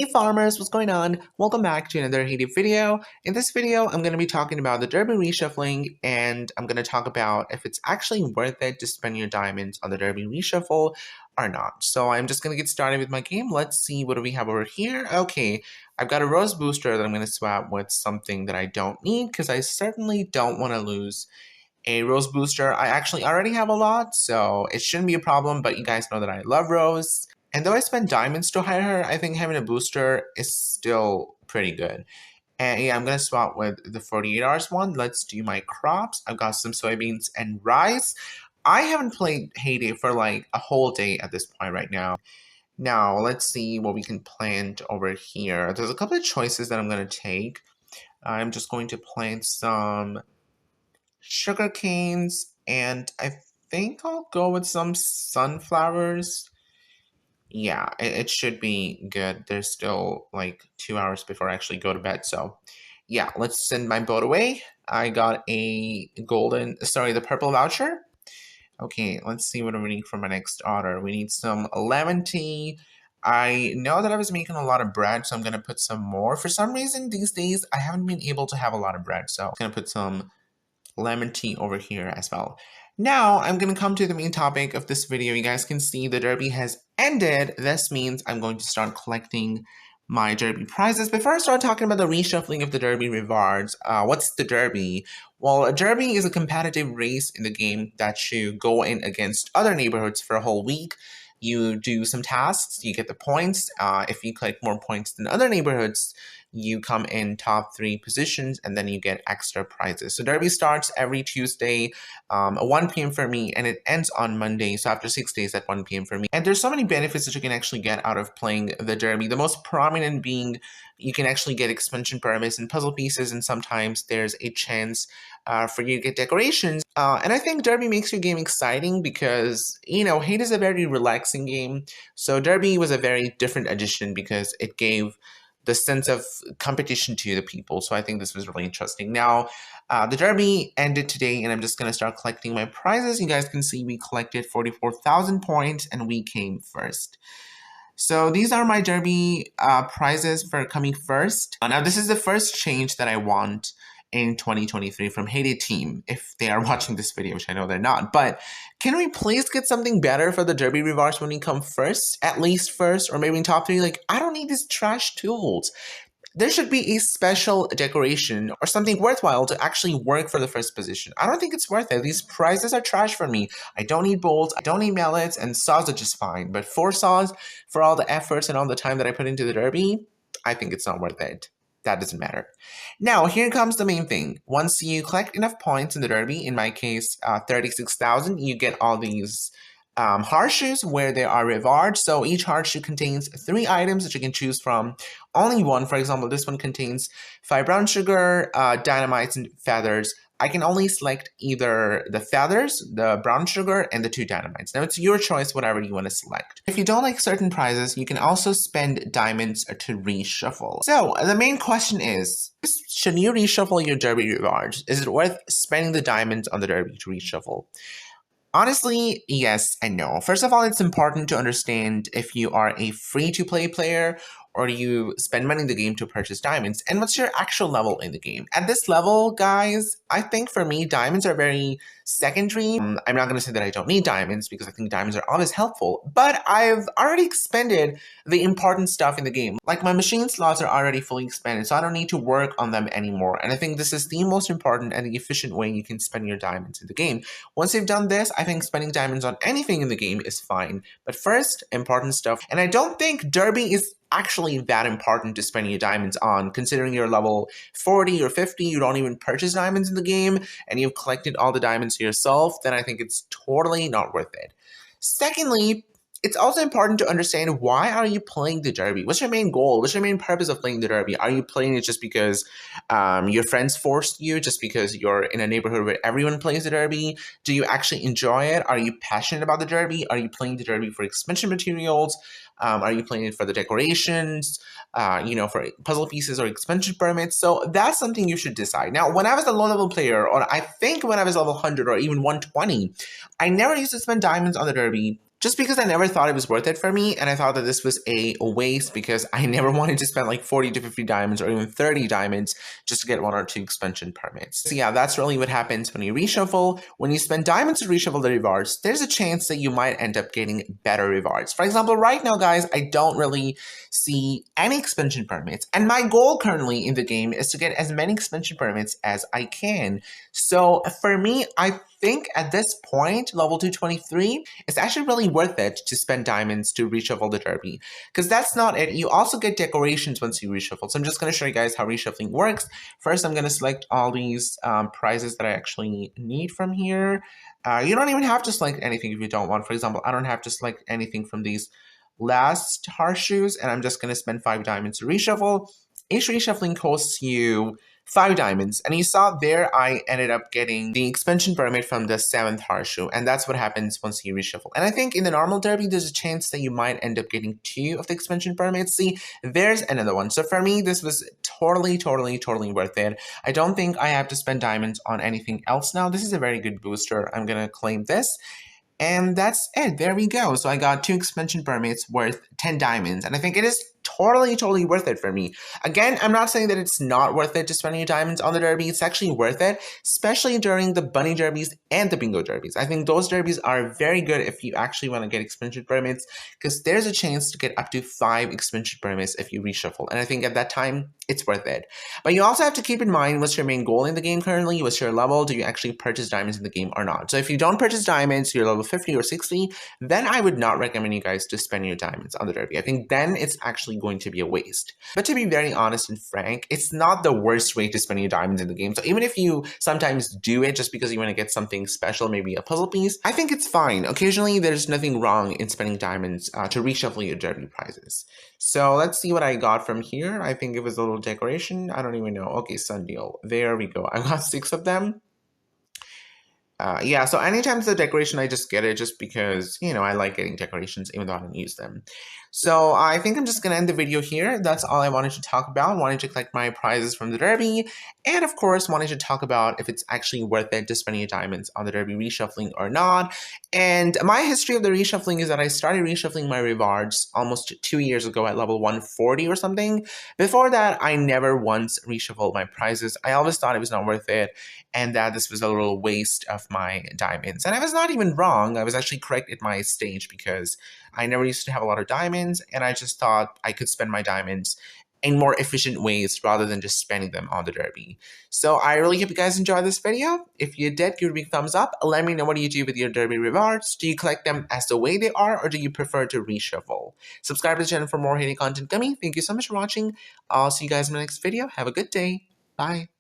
Hey farmers, what's going on? Welcome back to another Haiti video. In this video, I'm going to be talking about the Derby reshuffling, and I'm going to talk about if it's actually worth it to spend your diamonds on the Derby reshuffle or not. So I'm just going to get started with my game. Let's see what do we have over here. Okay, I've got a rose booster that I'm going to swap with something that I don't need because I certainly don't want to lose a rose booster. I actually already have a lot, so it shouldn't be a problem, but you guys know that I love rose. And though I spent diamonds to hire her, I think having a booster is still pretty good. And yeah, I'm going to swap with the 48 hours one. Let's do my crops. I've got some soybeans and rice. I haven't played Hay for like a whole day at this point right now. Now, let's see what we can plant over here. There's a couple of choices that I'm going to take. I'm just going to plant some sugar canes, and I think I'll go with some sunflowers. Yeah, it should be good. There's still like 2 hours before I actually go to bed. So yeah, let's send my boat away. I got the purple voucher. Okay, let's see what we need for my next order. We need some lemon tea. I know that I was making a lot of bread, so I'm going to put some more. For some reason, these days, I haven't been able to have a lot of bread, so I'm going to put some lemon tea over here as well. Now, I'm going to come to the main topic of this video. You guys can see the derby has ended. This means I'm going to start collecting my derby prizes. Before I start talking about the reshuffling of the derby rewards, what's the derby? Well, a derby is a competitive race in the game that you go in against other neighborhoods for a whole week. You do some tasks, you get the points. If you collect more points than other neighborhoods, you come in top 3 positions, and then you get extra prizes. So Derby starts every Tuesday at 1 p.m. for me, and it ends on Monday, so after 6 days at 1 p.m. for me. And there's so many benefits that you can actually get out of playing the Derby. The most prominent being you can actually get expansion permits and puzzle pieces, and sometimes there's a chance for you to get decorations. And I think Derby makes your game exciting because, you know, Hate is a very relaxing game. So Derby was a very different addition because it gave the sense of competition to the people. So I think this was really interesting. Now, the derby ended today, and I'm just going to start collecting my prizes. You guys can see we collected 44,000 points, and we came first. So these are my derby prizes for coming first. Now, this is the first change that I want in 2023 from Heyday Team, if they are watching this video, which I know they're not. But can we please get something better for the derby rewards when we come first? At least first, or maybe in top 3? Like, I don't need these trash tools. There should be a special decoration or something worthwhile to actually work for the first position. I don't think it's worth it. These prizes are trash for me. I don't need bolts, I don't need mallets, and saws are just fine. But 4 saws, for all the efforts and all the time that I put into the derby, I think it's not worth it. That doesn't matter. Now, here comes the main thing. Once you collect enough points in the derby, in my case, 36,000, you get all these horseshoes where there are rewards. So each horseshoe contains 3 items that you can choose from. Only one, for example, this one contains 5 brown sugar, dynamites, and feathers. I can only select either the feathers, the brown sugar, and the 2 dynamites. Now, it's your choice, whatever you want to select. If you don't like certain prizes, you can also spend diamonds to reshuffle. So, the main question is, should you reshuffle your derby rewards? Is it worth spending the diamonds on the derby to reshuffle? Honestly, yes and no. First of all, it's important to understand if you are a free-to-play player or do you spend money in the game to purchase diamonds, and what's your actual level in the game. At this level, guys, I think for me, diamonds are very secondary. I'm not going to say that I don't need diamonds because I think diamonds are always helpful, but I've already expended the important stuff in the game. Like my machine slots are already fully expended, so I don't need to work on them anymore, and I think this is the most important and the efficient way you can spend your diamonds in the game. Once you've done this, I think spending diamonds on anything in the game is fine, but first, important stuff. And I don't think derby is actually that important to spend your diamonds on, considering you're level 40 or 50, you don't even purchase diamonds in the game, and you've collected all the diamonds yourself, then I think it's totally not worth it. Secondly, it's also important to understand, why are you playing the derby? What's your main goal? What's your main purpose of playing the derby? Are you playing it just because your friends forced you, just because you're in a neighborhood where everyone plays the derby? Do you actually enjoy it? Are you passionate about the derby? Are you playing the derby for expansion materials? Are you playing it for the decorations, for puzzle pieces or expansion permits? So that's something you should decide. Now, when I was a low-level player, or I think when I was level 100 or even 120, I never used to spend diamonds on the derby. just because I never thought it was worth it for me, and I thought that this was a waste because I never wanted to spend like 40 to 50 diamonds or even 30 diamonds just to get 1 or 2 expansion permits. So yeah, that's really what happens when you reshuffle. When you spend diamonds to reshuffle the rewards, there's a chance that you might end up getting better rewards. For example, right now, guys, I don't really see any expansion permits, and my goal currently in the game is to get as many expansion permits as I can. So for me, I think at this point, level 223, it's actually really worth it to spend diamonds to reshuffle the derby. Because that's not it. You also get decorations once you reshuffle. So I'm just going to show you guys how reshuffling works. First, I'm going to select all these prizes that I actually need from here. You don't even have to select anything if you don't want. For example, I don't have to select anything from these last horseshoes, and I'm just going to spend 5 diamonds to reshuffle. Each reshuffling costs you 5 diamonds, and you saw there I ended up getting the expansion permit from the 7th horseshoe, and that's what happens once you reshuffle. And I think in the normal derby, there's a chance that you might end up getting 2 of the expansion permits. See, there's another one. So for me, this was totally worth it. I don't think I have to spend diamonds on anything else now. This is a very good booster. I'm gonna claim this. And that's it. There we go. So I got 2 expansion permits worth 10 diamonds. And I think it is totally worth it for me. Again, I'm not saying that it's not worth it to spend your diamonds on the derby. It's actually worth it, especially during the bunny derbies and the bingo derbies. I think those derbies are very good if you actually want to get expansion permits, because there's a chance to get up to 5 expansion permits if you reshuffle. And I think at that time, it's worth it. But you also have to keep in mind what's your main goal in the game currently, what's your level, do you actually purchase diamonds in the game or not. So if you don't purchase diamonds, you're level 50 or 60, then I would not recommend you guys to spend your diamonds on the derby. I think then it's actually going to be a waste. But to be very honest and frank, it's not the worst way to spend your diamonds in the game. So even if you sometimes do it just because you want to get something special, maybe a puzzle piece, I think it's fine. Occasionally, there's nothing wrong in spending diamonds to reshuffle your derby prizes. So let's see what I got from here. I think it was a little decoration. I don't even know. Okay, sundeal. There we go. I got 6 of them. Yeah, so anytime it's a decoration, I just get it just because, you know, I like getting decorations even though I don't use them. So I think I'm just going to end the video here. That's all I wanted to talk about. Wanted to collect my prizes from the derby. And of course, wanted to talk about if it's actually worth it to spend your diamonds on the derby reshuffling or not. And my history of the reshuffling is that I started reshuffling my rewards almost 2 years ago at level 140 or something. Before that, I never once reshuffled my prizes. I always thought it was not worth it, and that this was a little waste of my diamonds. And I was not even wrong. I was actually correct at my stage because I never used to have a lot of diamonds, and I just thought I could spend my diamonds in more efficient ways rather than just spending them on the derby. So I really hope you guys enjoyed this video. If you did, give it a big thumbs up. Let me know what you do with your derby rewards. Do you collect them as the way they are, or do you prefer to reshuffle? Subscribe to the channel for more Haiti content coming. Thank you so much for watching. I'll see you guys in my next video. Have a good day. Bye.